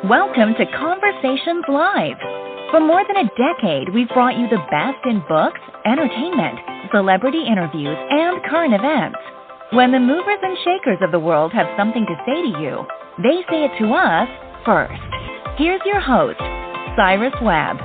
Welcome to Conversations Live. For more than a decade, we've brought you the best in books, entertainment, celebrity interviews, and current events. When the movers and shakers of the world have something to say to you, they say it to us first. Here's your host, Cyrus Webb.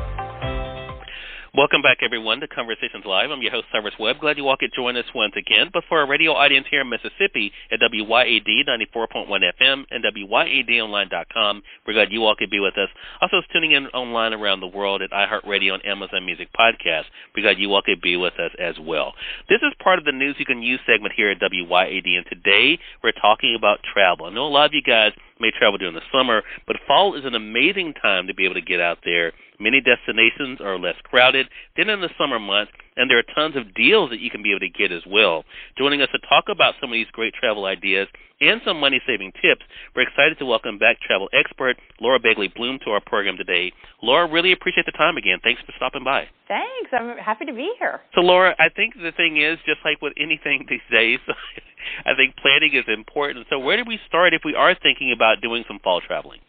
Welcome back, everyone, to Conversations Live. I'm your host, Cyrus Webb. Glad you all could join us once again. But for our radio audience here in Mississippi at WYAD 94.1 FM and WYADonline.com, we're glad you all could be with us. Also, tuning in online around the world at iHeartRadio and Amazon Music Podcast. We're glad you all could be with us as well. This is part of the News You Can Use segment here at WYAD, and today we're talking about travel. I know a lot of you guys may travel during the summer, but fall is an amazing time to be able to get out there. Many destinations are less crowded than in the summer months, and there are tons of deals that you can be able to get as well. Joining us to talk about some of these great travel ideas and some money-saving tips, we're excited to welcome back travel expert Laura Begley Bloom to our program today. Laura, really appreciate the time again. Thanks for stopping by. Thanks. I'm happy to be here. So, Laura, I think the thing is, just like with anything these days, I think planning is important. So where do we start if we are thinking about doing some fall traveling?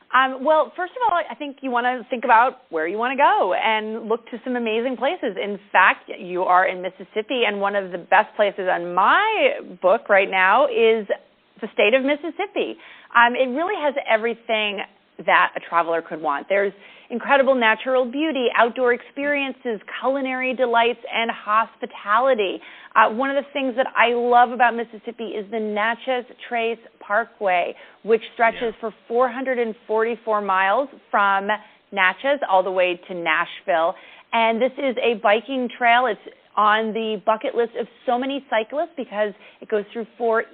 Well, first of all, I think you want to think about where you want to go and look to some amazing places. In fact, you are in Mississippi, and one of the best places on my book right now is the state of Mississippi. It really has everything that a traveler could want. There's incredible natural beauty, outdoor experiences, culinary delights, and hospitality. One of the things that I love about Mississippi is the Natchez Trace Parkway, which stretches for 444 miles from Natchez all the way to Nashville. And this is a biking trail. It's on the bucket list of so many cyclists because it goes through 4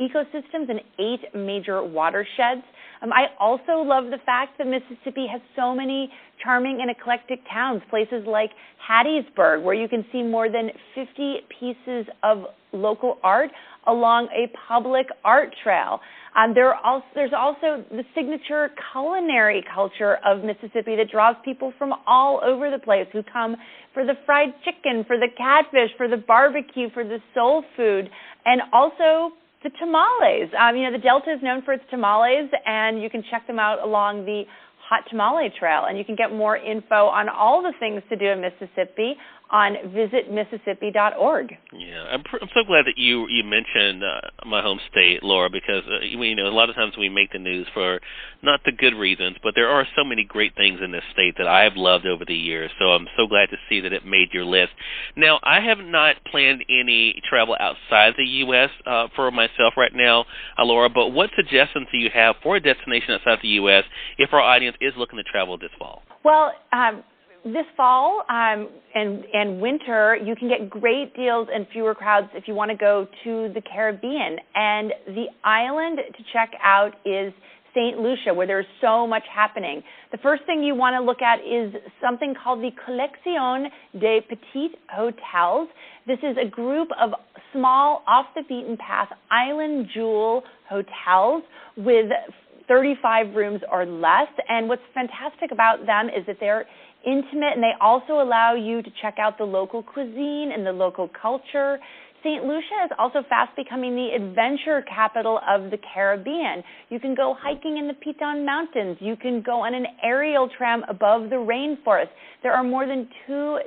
ecosystems and 8 major watersheds. I also love the fact that Mississippi has so many charming and eclectic towns, places like Hattiesburg, where you can see more than 50 pieces of local art along a public art trail. There's also the signature culinary culture of Mississippi that draws people from all over the place who come for the fried chicken, for the catfish, for the barbecue, for the soul food, and also the tamales. The Delta is known for its tamales, and you can check them out along the Hot Tamale Trail. And you can get more info on all the things to do in Mississippi on visitmississippi.org. Yeah, I'm so glad that you mentioned my home state, Laura, because a lot of times we make the news for not the good reasons, but there are so many great things in this state that I have loved over the years. So I'm so glad to see that it made your list. Now, I have not planned any travel outside the U.S. For myself right now, Laura, but what suggestions do you have for a destination outside the U.S. if our audience is looking to travel this fall? Well, this fall and winter, you can get great deals and fewer crowds if you want to go to the Caribbean. And the island to check out is St. Lucia, where there's so much happening. The first thing you want to look at is something called the Collection des Petits Hotels. This is a group of small, off-the-beaten-path island jewel hotels with 35 rooms or less. And what's fantastic about them is that they're intimate, and they also allow you to check out the local cuisine and the local culture. St. Lucia is also fast becoming the adventure capital of the Caribbean. You can go hiking in the Piton Mountains. You can go on an aerial tram above the rainforest. There are more than 24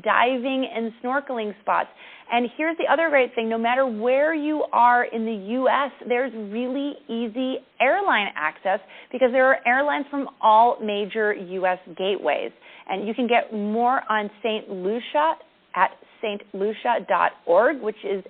diving and snorkeling spots. And here's the other great thing. No matter where you are in the U.S., there's really easy airline access because there are airlines from all major U.S. gateways. And you can get more on St. Lucia at stlucia.org, which is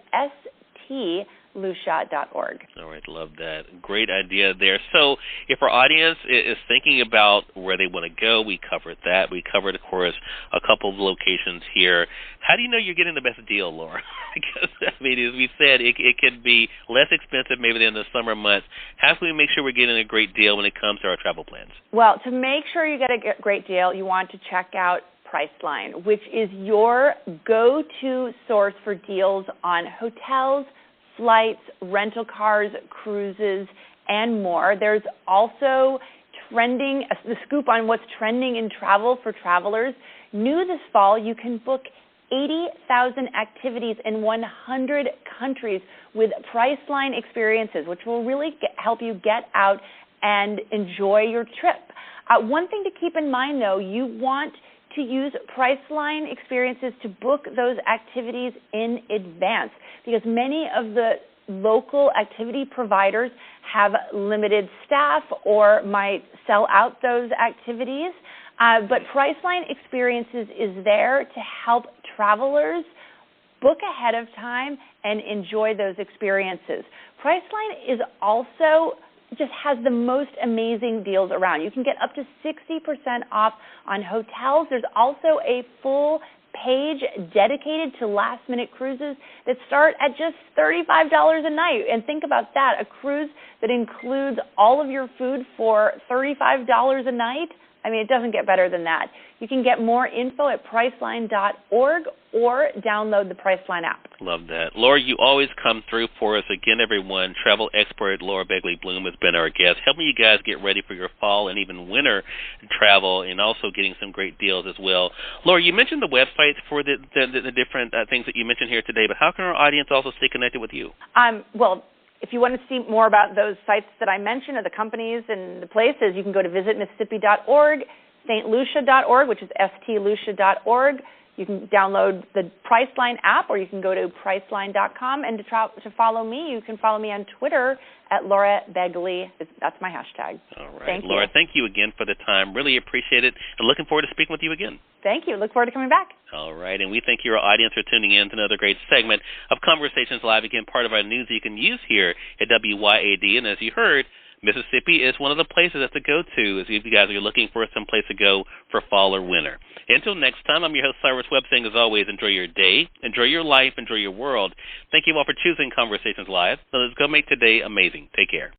stlucia.org. All right, love that. Great idea there. So if our audience is thinking about where they want to go, we covered that. We covered, of course, a couple of locations here. How do you know you're getting the best deal, Laura? Because, as we said, it could be less expensive maybe than the summer months. How can we make sure we're getting a great deal when it comes to our travel plans? Well, to make sure you get a great deal, you want to check out Priceline, which is your go-to source for deals on hotels, flights, rental cars, cruises, and more. There's also the scoop on what's trending in travel for travelers. New this fall, you can book 80,000 activities in 100 countries with Priceline experiences, which will really help you get out and enjoy your trip. One thing to keep in mind, though, you want to use Priceline experiences to book those activities in advance, because many of the local activity providers have limited staff or might sell out those activities. But Priceline Experiences is there to help travelers book ahead of time and enjoy those experiences. Priceline is also just has the most amazing deals around. You can get up to 60% off on hotels. There's also a full page dedicated to last-minute cruises that start at just $35 a night. And think about that, a cruise that includes all of your food for $35 a night. I mean, it doesn't get better than that. You can get more info at Priceline.org or download the Priceline app. Love that. Laura, you always come through for us. Again, everyone, travel expert Laura Begley Bloom has been our guest, helping you guys get ready for your fall and even winter travel, and also getting some great deals as well. Laura, you mentioned the websites for the different things that you mentioned here today, but how can our audience also stay connected with you? Well, if you want to see more about those sites that I mentioned, or the companies and the places, you can go to visitmississippi.org, stlucia.org, which is stlucia.org. You can download the Priceline app, or you can go to Priceline.com. And to follow me, you can follow me on Twitter at Laura Begley. That's my hashtag. All right. Thank Laura, you. thank you again for the time. Really appreciate it, and looking forward to speaking with you again. Thank you. Look forward to coming back. All right, and we thank your audience for tuning in to another great segment of Conversations Live, again, part of our news you can use here at WYAD. And as you heard, Mississippi is one of the places to go to if you guys are looking for some place to go for fall or winter. Until next time, I'm your host, Cyrus Webb, saying, as always, enjoy your day, enjoy your life, enjoy your world. Thank you all for choosing Conversations Live. So let's go make today amazing. Take care.